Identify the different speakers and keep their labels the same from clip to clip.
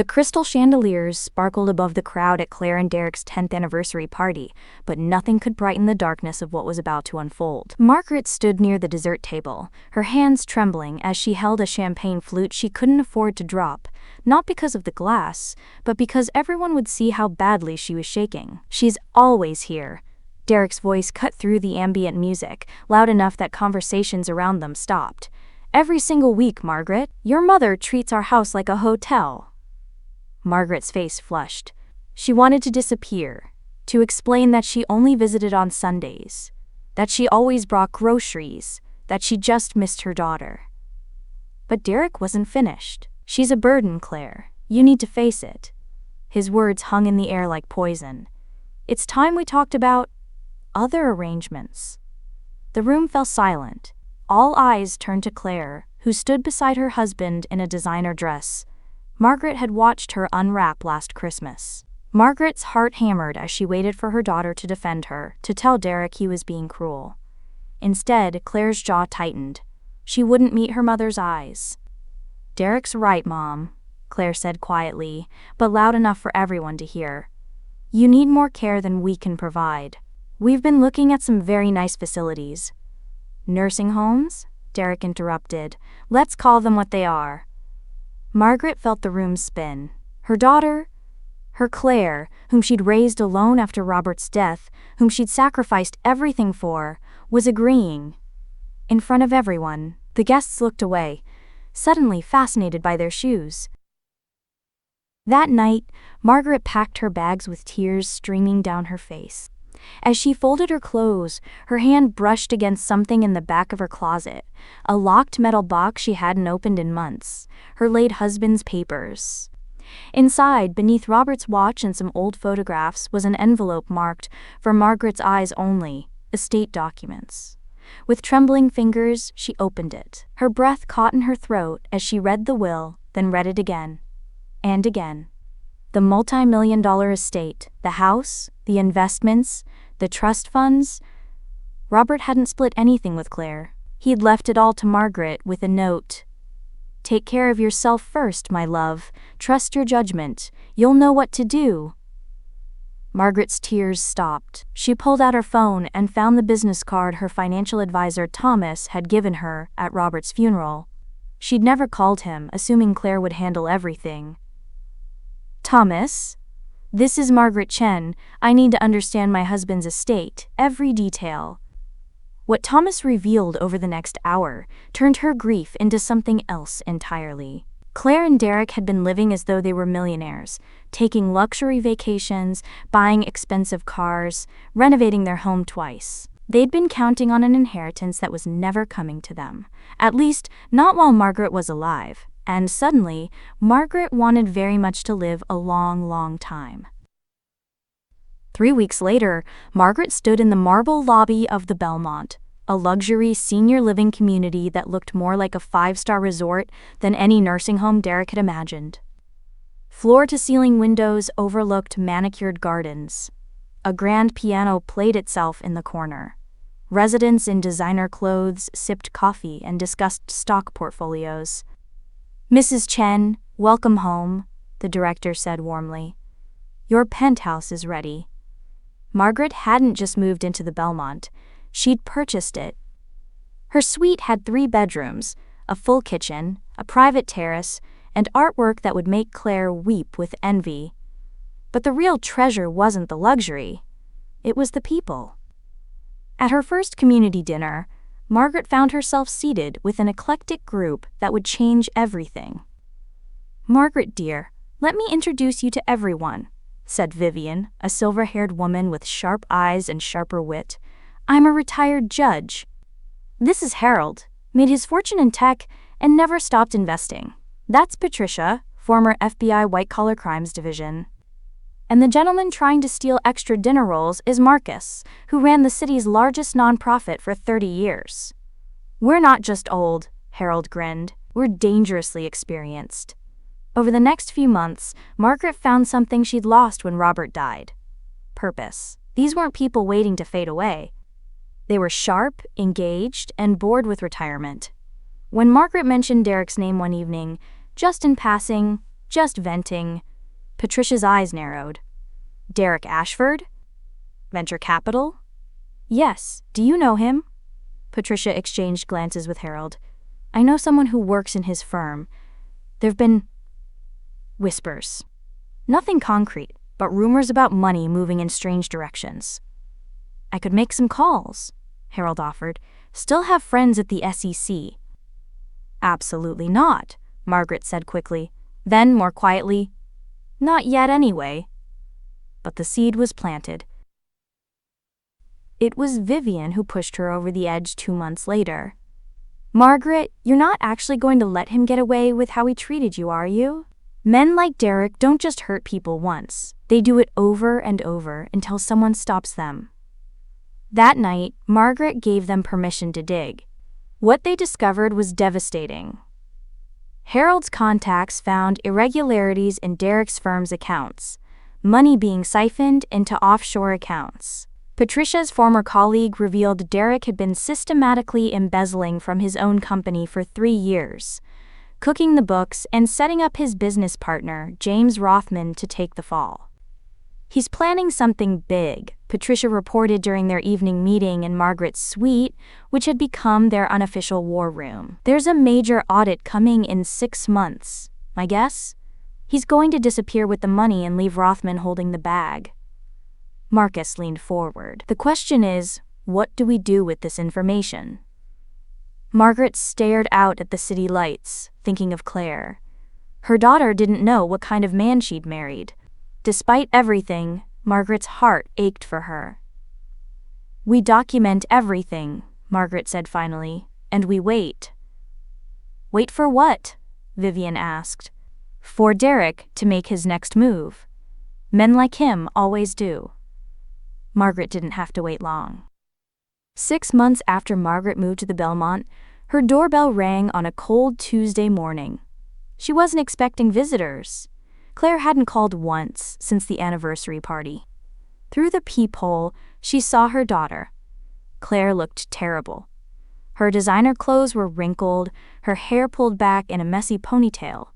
Speaker 1: The crystal chandeliers sparkled above the crowd at Claire and Derek's 10th anniversary party, but nothing could brighten the darkness of what was about to unfold. Margaret stood near the dessert table, her hands trembling as she held a champagne flute she couldn't afford to drop, not because of the glass, but because everyone would see how badly she was shaking. "She's always here." Derek's voice cut through the ambient music, loud enough that conversations around them stopped. "Every single week, Margaret. Your mother treats our house like a hotel." Margaret's face flushed. She wanted to disappear, to explain that she only visited on Sundays, that she always brought groceries, that she just missed her daughter. But Derek wasn't finished. "She's a burden, Claire. You need to face it." His words hung in the air like poison. "It's time we talked about other arrangements." The room fell silent. All eyes turned to Claire, who stood beside her husband in a designer dress. Margaret had watched her unwrap last Christmas. Margaret's heart hammered as she waited for her daughter to defend her, to tell Derek he was being cruel. Instead, Claire's jaw tightened. She wouldn't meet her mother's eyes. "Derek's right, Mom," Claire said quietly, but loud enough for everyone to hear. "You need more care than we can provide. We've been looking at some very nice facilities." "Nursing homes?" Derek interrupted. "Let's call them what they are." Margaret felt the room spin. Her daughter, her Claire, whom she'd raised alone after Robert's death, whom she'd sacrificed everything for, was agreeing. In front of everyone, the guests looked away, suddenly fascinated by their shoes. That night, Margaret packed her bags with tears streaming down her face. As she folded her clothes, her hand brushed against something in the back of her closet, a locked metal box she hadn't opened in months, her late husband's papers. Inside, beneath Robert's watch and some old photographs, was an envelope marked, "For Margaret's eyes only, estate documents." With trembling fingers, she opened it. Her breath caught in her throat as she read the will, then read it again. And again. The multi-million-dollar estate, the house, the investments, the trust funds. Robert hadn't split anything with Claire. He'd left it all to Margaret with a note. "Take care of yourself first, my love. Trust your judgment. You'll know what to do." Margaret's tears stopped. She pulled out her phone and found the business card her financial advisor Thomas had given her at Robert's funeral. She'd never called him, assuming Claire would handle everything. "Thomas? This is Margaret Chen. I need to understand my husband's estate, every detail." What Thomas revealed over the next hour turned her grief into something else entirely. Claire and Derek had been living as though they were millionaires, taking luxury vacations, buying expensive cars, renovating their home twice. They'd been counting on an inheritance that was never coming to them, at least not while Margaret was alive. And suddenly, Margaret wanted very much to live a long, long time. 3 weeks later, Margaret stood in the marble lobby of the Belmont, a luxury senior living community that looked more like a 5-star resort than any nursing home Derek had imagined. Floor-to-ceiling windows overlooked manicured gardens. A grand piano played itself in the corner. Residents in designer clothes sipped coffee and discussed stock portfolios. "Mrs. Chen, welcome home," the director said warmly. "Your penthouse is ready." Margaret hadn't just moved into the Belmont. She'd purchased it. Her suite had 3 bedrooms, a full kitchen, a private terrace, and artwork that would make Claire weep with envy. But the real treasure wasn't the luxury. It was the people. At her first community dinner, Margaret found herself seated with an eclectic group that would change everything. "Margaret, dear, let me introduce you to everyone," said Vivian, a silver-haired woman with sharp eyes and sharper wit. "I'm a retired judge. This is Harold, made his fortune in tech and never stopped investing. That's Patricia, former FBI white-collar crimes division. And the gentleman trying to steal extra dinner rolls is Marcus, who ran the city's largest nonprofit for 30 years. We're not just old," Harold grinned. "We're dangerously experienced." Over the next few months, Margaret found something she'd lost when Robert died. Purpose. These weren't people waiting to fade away. They were sharp, engaged, and bored with retirement. When Margaret mentioned Derek's name one evening, just in passing, Just venting. Patricia's eyes narrowed. Derek Ashford? Venture capital? Yes. Do you know him? Patricia exchanged glances with Harold. I know someone who works in his firm. There've been whispers. Nothing concrete, but rumors about money moving in strange directions. I could make some calls, Harold offered. Still have friends at the SEC. Absolutely not, Margaret said quickly. Then, more quietly, not yet anyway. But the seed was planted. It was Vivian who pushed her over the edge 2 months later. Margaret, you're not actually going to let him get away with how he treated you, are you? Men like Derek don't just hurt people once. They do it over and over until someone stops them. That night, Margaret gave them permission to dig. What they discovered was devastating. Harold's contacts found irregularities in Derek's firm's accounts, money being siphoned into offshore accounts. Patricia's former colleague revealed Derek had been systematically embezzling from his own company for 3 years, cooking the books and setting up his business partner, James Rothman, to take the fall. He's planning something big, Patricia reported during their evening meeting in Margaret's suite, which had become their unofficial war room. There's a major audit coming in 6 months. My guess? He's going to disappear with the money and leave Rothman holding the bag. Marcus leaned forward. The question is, what do we do with this information? Margaret stared out at the city lights, thinking of Claire. Her daughter didn't know what kind of man she'd married. Despite everything, Margaret's heart ached for her. We document everything, Margaret said finally, and we wait. Wait for what? Vivian asked. For Derek to make his next move. Men like him always do. Margaret didn't have to wait long. 6 months after Margaret moved to the Belmont, her doorbell rang on a cold Tuesday morning. She wasn't expecting visitors. Claire hadn't called once since the anniversary party. Through the peephole, she saw her daughter. Claire looked terrible. Her designer clothes were wrinkled, her hair pulled back in a messy ponytail.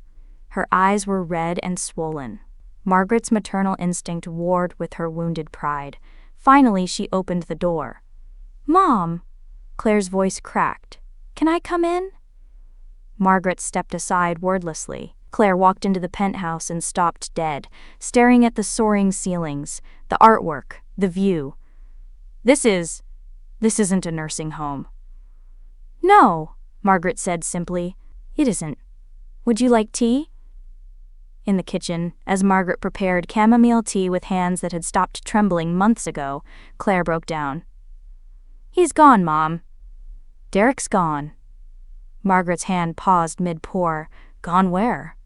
Speaker 1: Her eyes were red and swollen. Margaret's maternal instinct warred with her wounded pride. Finally, she opened the door. Mom! Claire's voice cracked. Can I come in? Margaret stepped aside wordlessly. Claire walked into the penthouse and stopped dead, staring at the soaring ceilings, the artwork, the view. This isn't a nursing home. No, Margaret said simply. It isn't. Would you like tea? In the kitchen, as Margaret prepared chamomile tea with hands that had stopped trembling months ago, Claire broke down. He's gone, Mom. Derek's gone. Margaret's hand paused mid-pour. Gone where?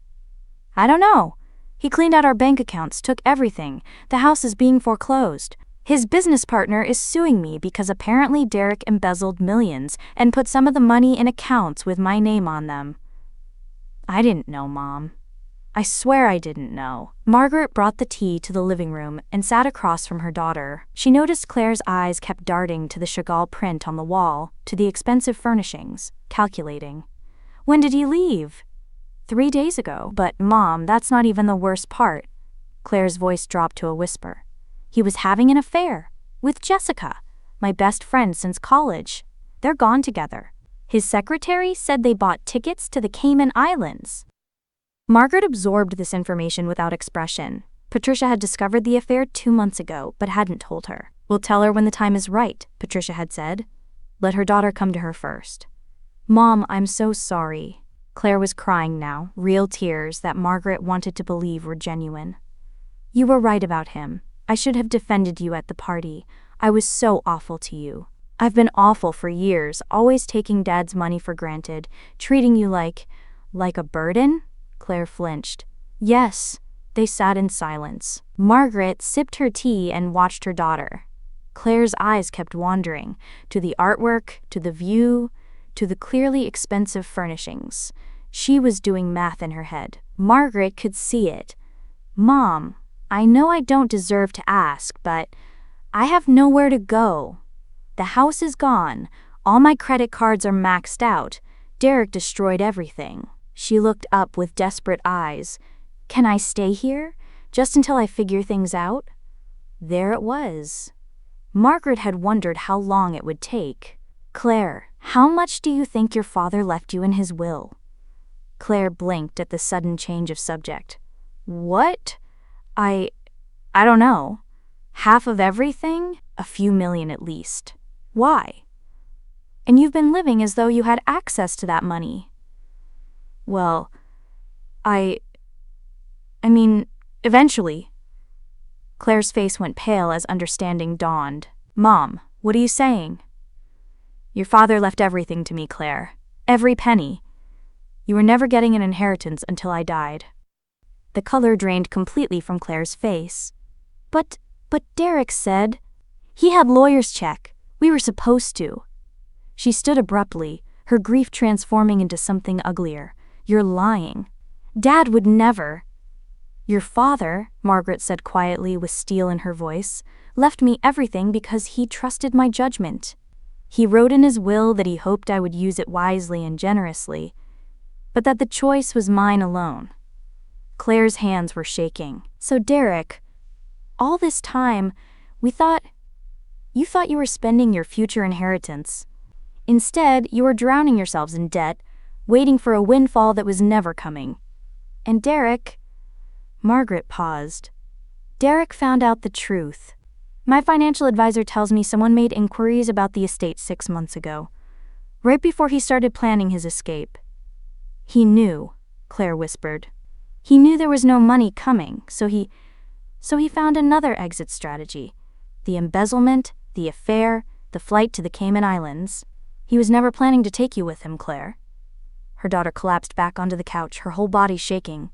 Speaker 1: I don't know. He cleaned out our bank accounts, took everything. The house is being foreclosed. His business partner is suing me because apparently Derek embezzled millions and put some of the money in accounts with my name on them. I didn't know, Mom. I swear I didn't know. Margaret brought the tea to the living room and sat across from her daughter. She noticed Claire's eyes kept darting to the Chagall print on the wall, to the expensive furnishings, calculating. When did he leave? 3 days ago. But, Mom, that's not even the worst part. Claire's voice dropped to a whisper. He was having an affair. With Jessica, my best friend since college. They're gone together. His secretary said they bought tickets to the Cayman Islands. Margaret absorbed this information without expression. Patricia had discovered the affair 2 months ago, but hadn't told her. We'll tell her when the time is right, Patricia had said. Let her daughter come to her first. Mom, I'm so sorry. Claire was crying now, real tears that Margaret wanted to believe were genuine. You were right about him. I should have defended you at the party. I was so awful to you. I've been awful for years, always taking Dad's money for granted, treating you like a burden? Claire flinched. Yes. They sat in silence. Margaret sipped her tea and watched her daughter. Claire's eyes kept wandering, to the artwork, to the view, to the clearly expensive furnishings. She was doing math in her head. Margaret could see it. Mom, I know I don't deserve to ask, but I have nowhere to go. The house is gone. All my credit cards are maxed out. Derek destroyed everything. She looked up with desperate eyes. Can I stay here, just until I figure things out? There it was. Margaret had wondered how long it would take. Claire, how much do you think your father left you in his will? Claire blinked at the sudden change of subject. What? I don't know. Half of everything? A few million at least. Why? And you've been living as though you had access to that money. Well, I mean, eventually. Claire's face went pale as understanding dawned. Mom, what are you saying? Your father left everything to me, Claire. Every penny. You were never getting an inheritance until I died. The color drained completely from Claire's face. But Derek said... He had lawyer's check. We were supposed to. She stood abruptly, her grief transforming into something uglier. You're lying. Dad would never... Your father, Margaret said quietly with steel in her voice, left me everything because he trusted my judgment. He wrote in his will that he hoped I would use it wisely and generously, but that the choice was mine alone. Claire's hands were shaking. So Derek, all this time, you thought you were spending your future inheritance. Instead, you were drowning yourselves in debt, waiting for a windfall that was never coming. And Derek... Margaret paused. Derek found out the truth. My financial advisor tells me someone made inquiries about the estate 6 months ago, right before he started planning his escape. He knew, Claire whispered. He knew there was no money coming, so he found another exit strategy. The embezzlement, the affair, the flight to the Cayman Islands. He was never planning to take you with him, Claire. Her daughter collapsed back onto the couch, her whole body shaking.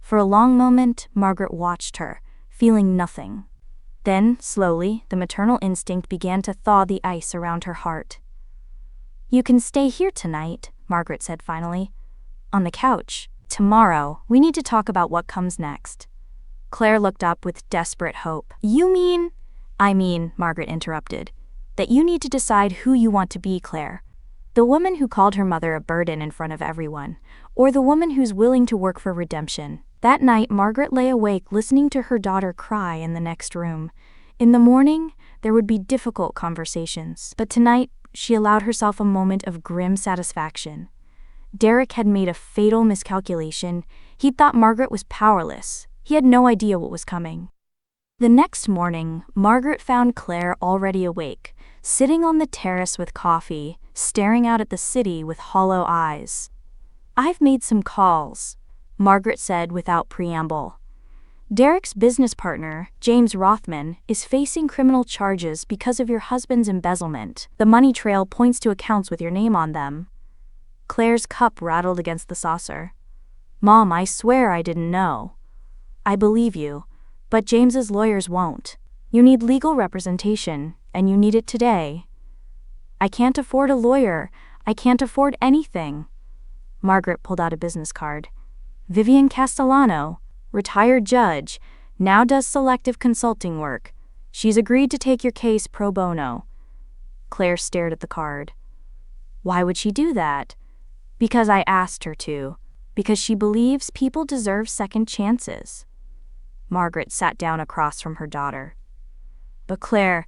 Speaker 1: For a long moment, Margaret watched her, feeling nothing. Then, slowly, the maternal instinct began to thaw the ice around her heart. You can stay here tonight, Margaret said finally. On the couch. Tomorrow, we need to talk about what comes next. Claire looked up with desperate hope. You mean? I mean, Margaret interrupted, that you need to decide who you want to be, Claire. The woman who called her mother a burden in front of everyone, or the woman who's willing to work for redemption. That night, Margaret lay awake listening to her daughter cry in the next room. In the morning, there would be difficult conversations, but tonight, she allowed herself a moment of grim satisfaction. Derek had made a fatal miscalculation. He'd thought Margaret was powerless. He had no idea what was coming. The next morning, Margaret found Claire already awake, sitting on the terrace with coffee, staring out at the city with hollow eyes. I've made some calls, Margaret said without preamble. Derek's business partner, James Rothman, is facing criminal charges because of your husband's embezzlement. The money trail points to accounts with your name on them. Claire's cup rattled against the saucer. Mom, I swear I didn't know. I believe you, but James's lawyers won't. You need legal representation, and you need it today. I can't afford a lawyer. I can't afford anything. Margaret pulled out a business card. Vivian Castellano, retired judge, now does selective consulting work. She's agreed to take your case pro bono. Claire stared at the card. Why would she do that? Because I asked her to. Because she believes people deserve second chances. Margaret sat down across from her daughter. But Claire,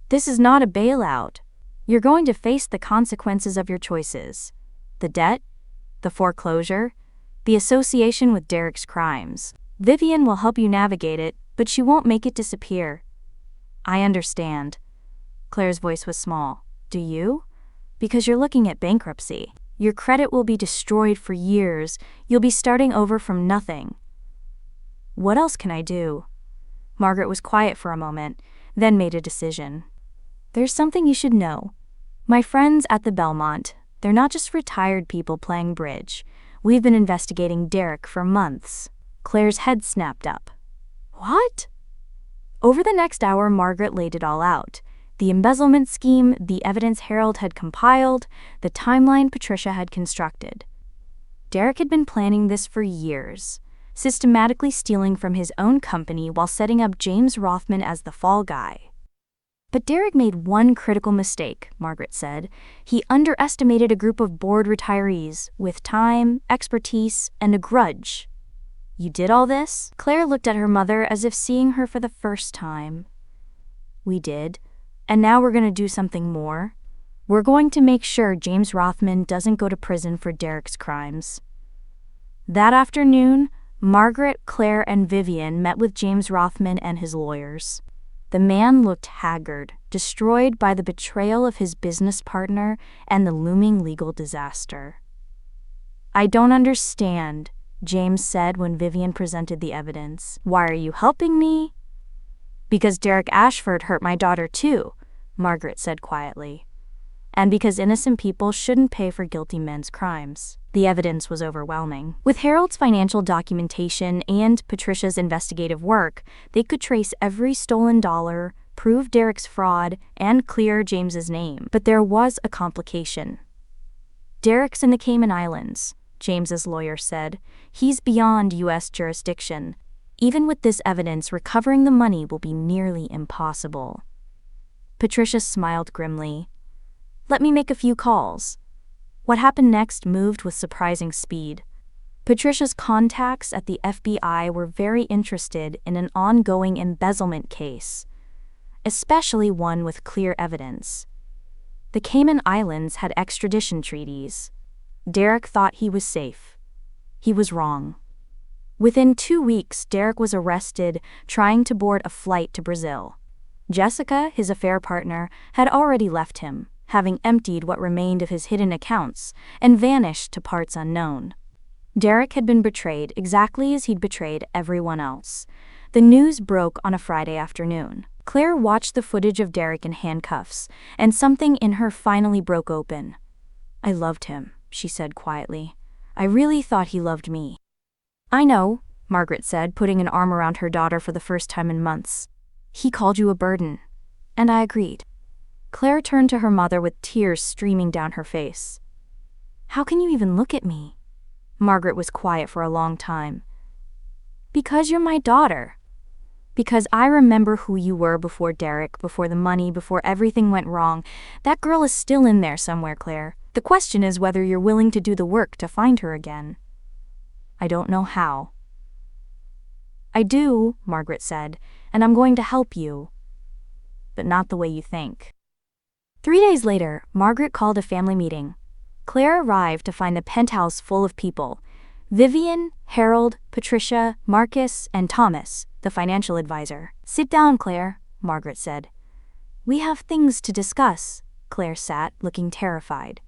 Speaker 1: this is not a bailout. You're going to face the consequences of your choices. The debt, the foreclosure, the association with Derek's crimes. Vivian will help you navigate it, but she won't make it disappear. I understand. Claire's voice was small. Do you? Because you're looking at bankruptcy. Your credit will be destroyed for years. You'll be starting over from nothing. What else can I do? Margaret was quiet for a moment, then made a decision. There's something you should know. My friends at the Belmont, they're not just retired people playing bridge. We've been investigating Derek for months. Claire's head snapped up. What? Over the next hour, Margaret laid it all out. The embezzlement scheme, the evidence Harold had compiled, the timeline Patricia had constructed. Derek had been planning this for years, systematically stealing from his own company while setting up James Rothman as the fall guy. But Derek made one critical mistake, Margaret said. He underestimated a group of bored retirees with time, expertise, and a grudge. You did all this? Claire looked at her mother as if seeing her for the first time. We did. And now we're going to do something more. We're going to make sure James Rothman doesn't go to prison for Derek's crimes. That afternoon, Margaret, Claire, and Vivian met with James Rothman and his lawyers. The man looked haggard, destroyed by the betrayal of his business partner and the looming legal disaster. I don't understand, James said when Vivian presented the evidence. Why are you helping me? Because Derek Ashford hurt my daughter too, Margaret said quietly. And because innocent people shouldn't pay for guilty men's crimes. The evidence was overwhelming. With Harold's financial documentation and Patricia's investigative work, they could trace every stolen dollar, prove Derek's fraud, and clear James's name. But there was a complication. Derek's in the Cayman Islands, James's lawyer said. He's beyond U.S. jurisdiction. Even with this evidence, recovering the money will be nearly impossible. Patricia smiled grimly. Let me make a few calls. What happened next moved with surprising speed. Patricia's contacts at the FBI were very interested in an ongoing embezzlement case, especially one with clear evidence. The Cayman Islands had extradition treaties. Derek thought he was safe. He was wrong. Within 2 weeks, Derek was arrested trying to board a flight to Brazil. Jessica, his affair partner, had already left him, having emptied what remained of his hidden accounts and vanished to parts unknown. Derek had been betrayed exactly as he'd betrayed everyone else. The news broke on a Friday afternoon. Claire watched the footage of Derek in handcuffs, and something in her finally broke open. I loved him, she said quietly. I really thought he loved me. I know, Margaret said, putting an arm around her daughter for the first time in months. He called you a burden. And I agreed. Claire turned to her mother with tears streaming down her face. How can you even look at me? Margaret was quiet for a long time. Because you're my daughter. Because I remember who you were before Derek, before the money, before everything went wrong. That girl is still in there somewhere, Claire. The question is whether you're willing to do the work to find her again. I don't know how. I do, Margaret said, and I'm going to help you. But not the way you think. 3 days later, Margaret called a family meeting. Claire arrived to find the penthouse full of people. Vivian, Harold, Patricia, Marcus, and Thomas, the financial advisor. Sit down, Claire, Margaret said. We have things to discuss. Claire sat, looking terrified.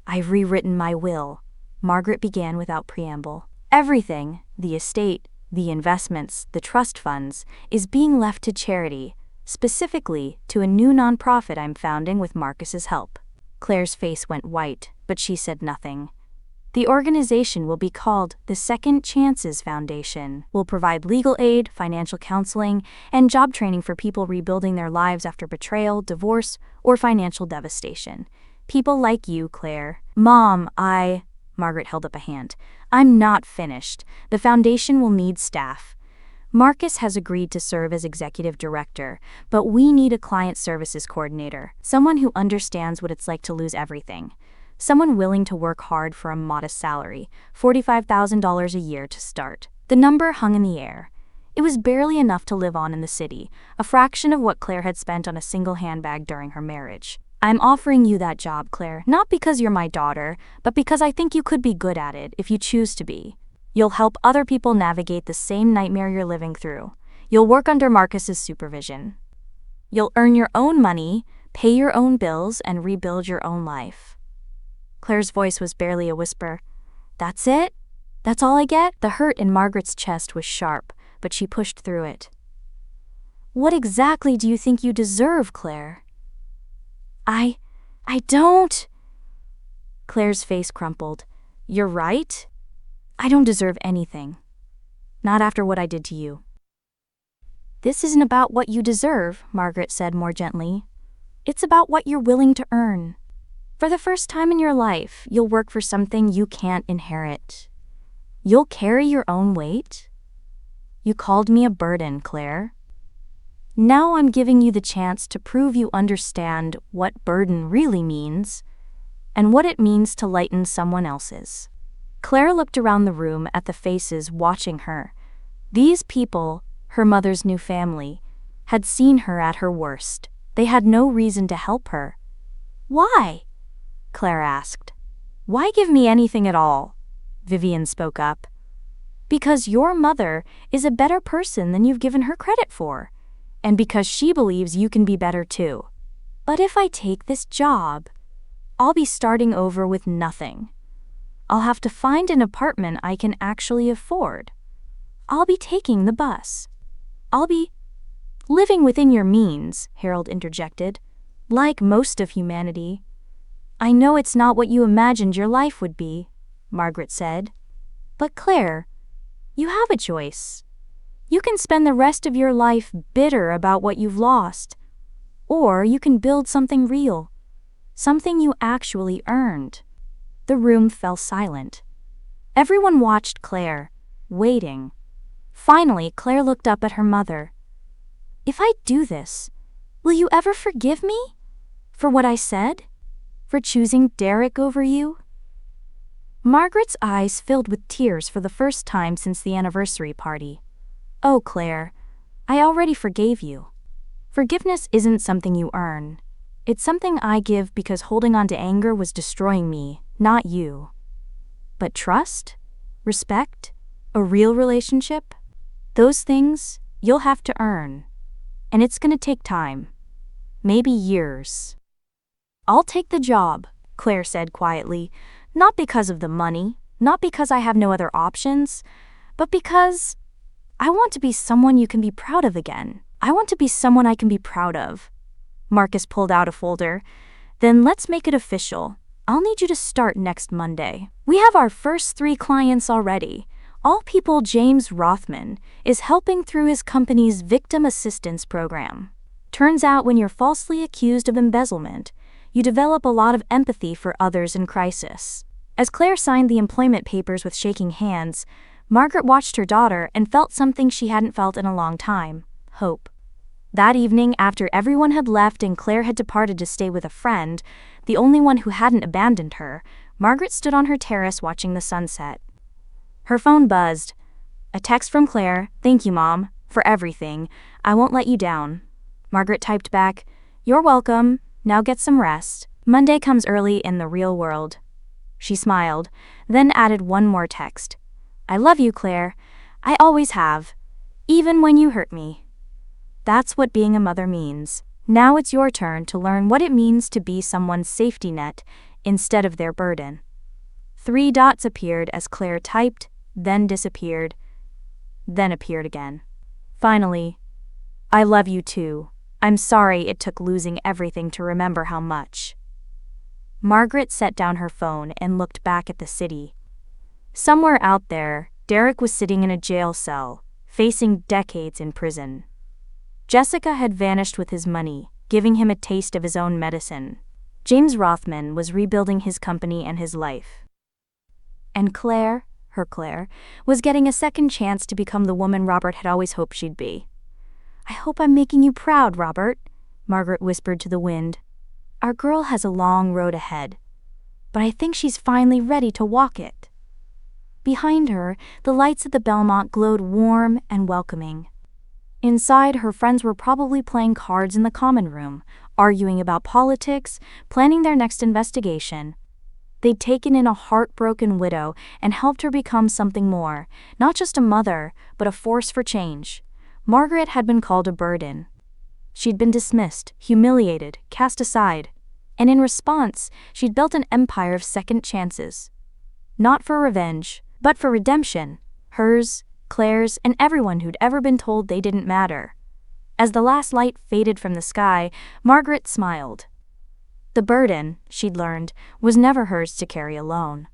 Speaker 1: I've rewritten my will, Margaret began without preamble. Everything, the estate, the investments, the trust funds, is being left to charity, specifically to a new nonprofit I'm founding with Marcus's help. Claire's face went white, but she said nothing. The organization will be called the Second Chances Foundation. We'll provide legal aid, financial counseling, and job training for people rebuilding their lives after betrayal, divorce, or financial devastation. People like you, Claire. Mom, Margaret held up a hand. I'm not finished. The foundation will need staff. Marcus has agreed to serve as executive director, but we need a client services coordinator, someone who understands what it's like to lose everything. Someone willing to work hard for a modest salary, $45,000 a year to start. The number hung in the air. It was barely enough to live on in the city, a fraction of what Claire had spent on a single handbag during her marriage. I'm offering you that job, Claire, not because you're my daughter, but because I think you could be good at it if you choose to be. You'll help other people navigate the same nightmare you're living through. You'll work under Marcus's supervision. You'll earn your own money, pay your own bills, and rebuild your own life. Claire's voice was barely a whisper. That's it? That's all I get? The hurt in Margaret's chest was sharp, but she pushed through it. What exactly do you think you deserve, Claire? I don't. Claire's face crumpled. You're right. I don't deserve anything. Not after what I did to you. This isn't about what you deserve, Margaret said more gently. It's about what you're willing to earn. For the first time in your life, you'll work for something you can't inherit. You'll carry your own weight. You called me a burden, Claire. Now I'm giving you the chance to prove you understand what burden really means and what it means to lighten someone else's. Claire looked around the room at the faces watching her. These people, her mother's new family, had seen her at her worst. They had no reason to help her. "Why?" Claire asked. "Why give me anything at all?" Vivian spoke up. "Because your mother is a better person than you've given her credit for, and because she believes you can be better too. But if I take this job, I'll be starting over with nothing. I'll have to find an apartment I can actually afford. I'll be taking the bus. I'll be living within your means," Harold interjected. "Like most of humanity." "I know it's not what you imagined your life would be," Margaret said. "But Claire, you have a choice. You can spend the rest of your life bitter about what you've lost, or you can build something real, something you actually earned." The room fell silent. Everyone watched Claire, waiting. Finally, Claire looked up at her mother. "If I do this, will you ever forgive me? For what I said? For choosing Derek over you?" Margaret's eyes filled with tears for the first time since the anniversary party. "Oh, Claire, I already forgave you. Forgiveness isn't something you earn. It's something I give because holding on to anger was destroying me, not you. But trust, respect, a real relationship, those things you'll have to earn. And it's gonna take time. Maybe years." "I'll take the job," Claire said quietly, "not because of the money, not because I have no other options, but because I want to be someone you can be proud of again. I want to be someone I can be proud of." Marcus pulled out a folder. "Then let's make it official. I'll need you to start next Monday. We have our first 3 clients already. All people James Rothman is helping through his company's victim assistance program. Turns out when you're falsely accused of embezzlement, you develop a lot of empathy for others in crisis." As Claire signed the employment papers with shaking hands, Margaret watched her daughter and felt something she hadn't felt in a long time: hope. That evening, after everyone had left and Claire had departed to stay with a friend, the only one who hadn't abandoned her, Margaret stood on her terrace watching the sunset. Her phone buzzed. A text from Claire: "Thank you, Mom, for everything. I won't let you down." Margaret typed back, "You're welcome. Now get some rest. Monday comes early in the real world." She smiled, then added one more text. "I love you, Claire. I always have. Even when you hurt me." That's what being a mother means. Now it's your turn to learn what it means to be someone's safety net instead of their burden. 3 dots appeared as Claire typed, then disappeared, then appeared again. Finally, "I love you too. I'm sorry it took losing everything to remember how much." Margaret set down her phone and looked back at the city. Somewhere out there, Derek was sitting in a jail cell, facing decades in prison. Jessica had vanished with his money, giving him a taste of his own medicine. James Rothman was rebuilding his company and his life. And Claire, her Claire, was getting a second chance to become the woman Robert had always hoped she'd be. "I hope I'm making you proud, Robert," Margaret whispered to the wind. "Our girl has a long road ahead, but I think she's finally ready to walk it." Behind her, the lights at the Belmont glowed warm and welcoming. Inside, her friends were probably playing cards in the common room, arguing about politics, planning their next investigation. They'd taken in a heartbroken widow and helped her become something more, not just a mother, but a force for change. Margaret had been called a burden. She'd been dismissed, humiliated, cast aside. And in response, she'd built an empire of second chances. Not for revenge, but for redemption. Hers, Claire's, and everyone who'd ever been told they didn't matter. As the last light faded from the sky, Margaret smiled. The burden, she'd learned, was never hers to carry alone.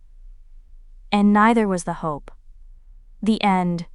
Speaker 1: And neither was the hope. The end.